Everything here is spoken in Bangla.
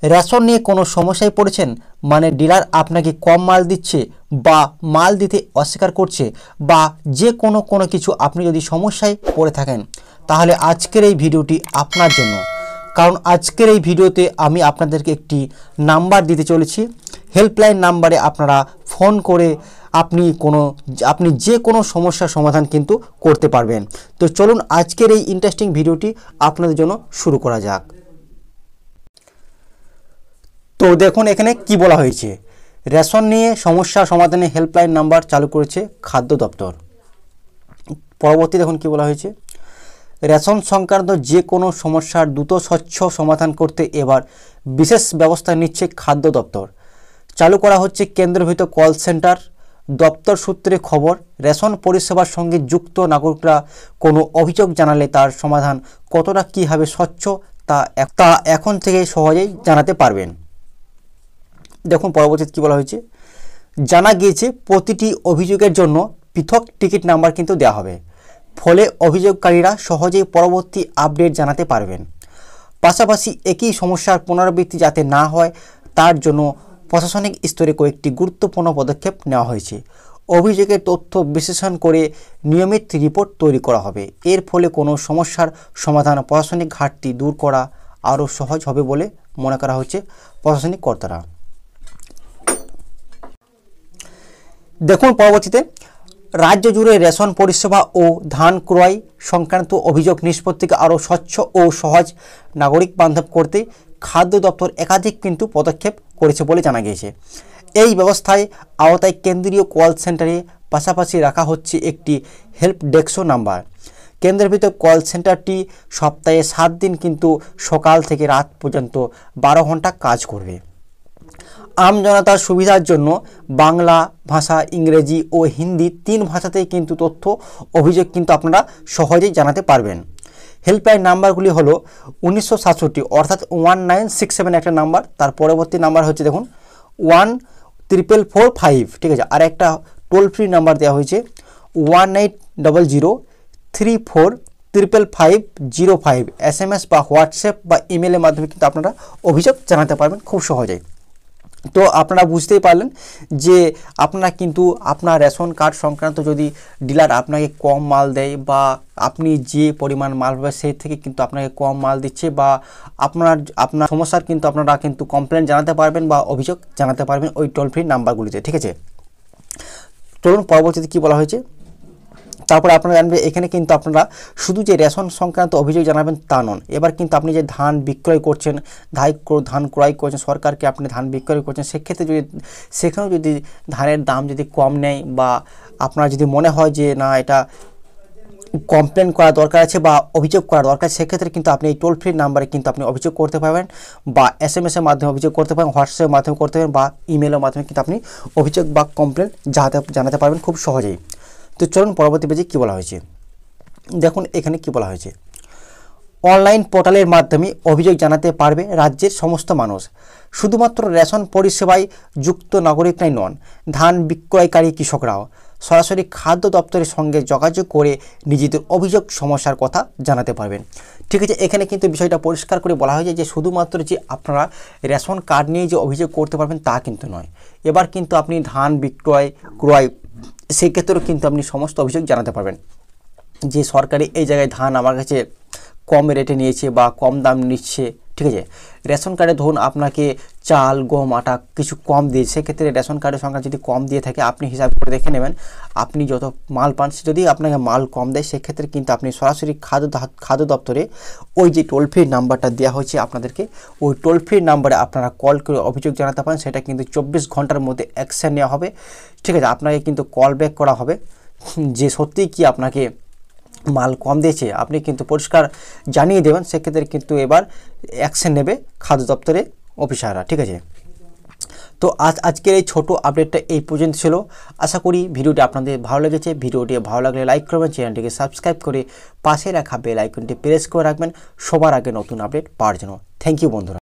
রেশন নিয়ে কোনো সমস্যায় পড়েছেন, মানে ডিলার আপনাকে কম মাল দিচ্ছে বা মাল দিতে অস্বীকার করছে বা যে কোনো কিছু আপনি যদি সমস্যায় পড়ে থাকেন, তাহলে আজকের এই ভিডিওটি আপনার জন্য। কারণ আজকের এই ভিডিওতে আমি আপনাদেরকে একটি নাম্বার দিতে চলেছি। হেল্পলাইন নাম্বারে আপনারা ফোন করে আপনি যে কোনো সমস্যার সমাধান কিন্তু করতে পারবেন। তো চলুন আজকের এই ইন্টারেস্টিং ভিডিওটি আপনাদের জন্য শুরু করা যাক। তো দেখুন এখানে কি বলা হয়েছে, রেশন নিয়ে সমস্যা সমাধানে হেল্পলাইন নাম্বার চালু করেছে খাদ্য দপ্তর। পরবর্তী দেখুন কি বলা হয়েছে, রেশন সংক্রান্ত যে কোনো সমস্যার দ্রুত স্বচ্ছ সমাধান করতে এবার বিশেষ ব্যবস্থা নিচ্ছে খাদ্য দপ্তর। চালু করা হচ্ছে কেন্দ্রীভূত কল সেন্টার। দপ্তর সূত্রে খবর, রেশন পরিষেবার সঙ্গে যুক্ত নাগরিকরা কোনো অভিযোগ জানালে তার সমাধান কতটা কীভাবে স্বচ্ছ তা এখন থেকে সহজেই জানাতে পারবেন। দেখুন পরবর্তীতে কী বলা হয়েছে, জানা গিয়েছে প্রতিটি অভিযোগের জন্য পৃথক টিকিট নাম্বার কিন্তু দেওয়া হবে, ফলে অভিযোগকারীরা সহজেই পরবর্তী আপডেট জানাতে পারবেন। পাশাপাশি একই সমস্যার পুনরাবৃত্তি যাতে না হয় তার জন্য প্রশাসনিক স্তরে কয়েকটি গুরুত্বপূর্ণ পদক্ষেপ নেওয়া হয়েছে। অভিযোগের তথ্য বিশ্লেষণ করে নিয়মিত রিপোর্ট তৈরি করা হবে। এর ফলে কোনো সমস্যার সমাধান, প্রশাসনিক ঘাটতি দূর করা আরও সহজ হবে বলে মনে করা হচ্ছে প্রশাসনিক কর্তারা। দেখুন পরবর্তীতে, রাজ্য জুড়ে রেশন পরিষেবা ও ধান ক্রয় সংক্রান্ত অভিযোগ নিষ্পত্তিকে আরও স্বচ্ছ ও সহজ নাগরিক বান্ধব করতে খাদ্য দপ্তর একাধিক কিন্তু পদক্ষেপ করেছে বলে জানা গিয়েছে। এই ব্যবস্থায় আওতায় কেন্দ্রীয় কল সেন্টারে পাশাপাশি রাখা হচ্ছে একটি হেল্প ডেস্ক নাম্বার। কেন্দ্রীভূত কল সেন্টারটি সপ্তাহে 7 দিন কিন্তু সকাল থেকে রাত পর্যন্ত 12 ঘন্টা কাজ করবে। আম জনতার সুবিধার জন্য বাংলা ভাষা, ইংরেজি ও হিন্দি 3 ভাষাতেই কিন্তু তথ্য অভিযোগ কিন্তু আপনারা সহজেই জানাতে পারবেন। হেল্পলাইন নাম্বারগুলি হলো 1967 অর্থাৎ 1967 একটা নাম্বার, তার পরবর্তী নাম্বার হচ্ছে দেখুন 14445, ঠিক আছে। আর একটা টোল ফ্রি নাম্বার দেওয়া হয়েছে 180034550505। SMS বা হোয়াটসঅ্যাপ বা ইমেলের মাধ্যমে কিন্তু আপনারা অভিযোগ জানাতে পারবেন খুব সহজেই। তো আপনারা বুঝতেই পারলেন যে আপনারা কিন্তু আপনার রেশন কার্ড সংক্রান্ত যদি ডিলার আপনাকে কম মাল দেয় বা আপনি যে পরিমাণ মাল পাবেন সেই থেকে কিন্তু আপনাকে কম মাল দিচ্ছে বা আপনার সমস্যার কিন্তু আপনারা কিন্তু কমপ্লেন জানাতে পারবেন বা অভিযোগ জানাতে পারবেন ওই টোল ফ্রি নাম্বারগুলিতে, ঠিক আছে। চলুন পরবর্তীতে কী বলা হয়েছে, তারপরে আপনারা জানবেন এখানে কিন্তু আপনারা শুধু যে রেশন সংক্রান্ত অভিযোগ জানাবেন তা নন, এবার কিন্তু আপনি যে ধান বিক্রয় করছেন, ধান ক্রয় করছেন, সরকারকে আপনি ধান বিক্রয় করছেন, সেক্ষেত্রে সেখানেও যদি ধানের দাম যদি কম নেয় বা আপনার যদি মনে হয় যে না এটা কমপ্লেন করা দরকার আছে বা অভিযোগ করা দরকার, সেক্ষেত্রে কিন্তু আপনি এই টোল ফ্রি নাম্বারে কিন্তু আপনি অভিযোগ করতে পারবেন বা SMS এর মাধ্যমে অভিযোগ করতে পারেন, হোয়াটসঅ্যাপের মাধ্যমে করতে পারেন বা ইমেলের মাধ্যমে কিন্তু আপনি অভিযোগ বা কমপ্লেন জানাতে পারবেন খুব সহজেই। তো চলুন পরবর্তী পেজে কী বলা হয়েছে, দেখুন এখানে কি বলা হয়েছে, অনলাইন পোর্টালের মাধ্যমে অভিযোগ জানাতে পারবে রাজ্যের সমস্ত মানুষ। শুধুমাত্র রেশন পরিষেবায় যুক্ত নাগরিকরাই নন, ধান বিক্রয়কারী কৃষকরাও সরাসরি খাদ্য দপ্তরের সঙ্গে যোগাযোগ করে নিজেদের অভিযোগ সমস্যার কথা জানাতে পারবেন, ঠিক আছে। এখানে কিন্তু বিষয়টা পরিষ্কার করে বলা হয়েছে যে শুধুমাত্র যে আপনারা রেশন কার্ড নিয়ে যে অভিযোগ করতে পারবেন তা কিন্তু নয়, এবার কিন্তু আপনি ধান ক্রয় সেই ক্ষেত্রেও কিন্তু আপনি সমস্ত অভিযোগ জানাতে পারবেন যে সরকারি এই জায়গায় ধান আমার কাছে কম রেটে নিয়েছে বা কম দাম নিচ্ছে, ঠিক আছে। রেশন কার্ডে ধরুন আপনাকে চাল, গম, আটা কিছু কম দিয়ে, সেক্ষেত্রে রেশন কার্ডের সংখ্যা যদি কম দিয়ে থাকে আপনি হিসাব করে দেখে নেবেন, আপনি যত মাল পান যদি আপনাকে মাল কম দেয় সেক্ষেত্রে কিন্তু আপনি সরাসরি খাদ্য দপ্তরে ওই যে টোল ফ্রি নাম্বারটা দেওয়া হয়েছে আপনাদেরকে, ওই টোল ফ্রি নাম্বারে আপনারা কল করে অভিযোগ জানাতে পারেন। সেটা কিন্তু 24 ঘন্টার মধ্যে অ্যাকশন নেওয়া হবে, ঠিক আছে। আপনাকে কিন্তু কল ব্যাক করা হবে যে সত্যিই কি আপনাকে মাল কম দিয়েছে, আপনি কিন্তু পরিষ্কার জানিয়ে দেবেন, সেক্ষেত্রে কিন্তু এবার অ্যাকশন নেবে খাদ্য দপ্তরের অফিসাররা, ঠিক আছে। তো আজকের এই ছোট আপডেটটা এই পর্যন্ত ছিল। আশা করি ভিডিওটি আপনাদের ভালো লেগেছে। ভিডিওটি ভালো লাগলে লাইক করবেন, চ্যানেলটিকে সাবস্ক্রাইব করে পাশে রাখা বেল আইকনটি প্রেস করে রাখবেন সবার আগে নতুন আপডেট পাওয়ার জন্য। থ্যাংক ইউ বন্ধুরা।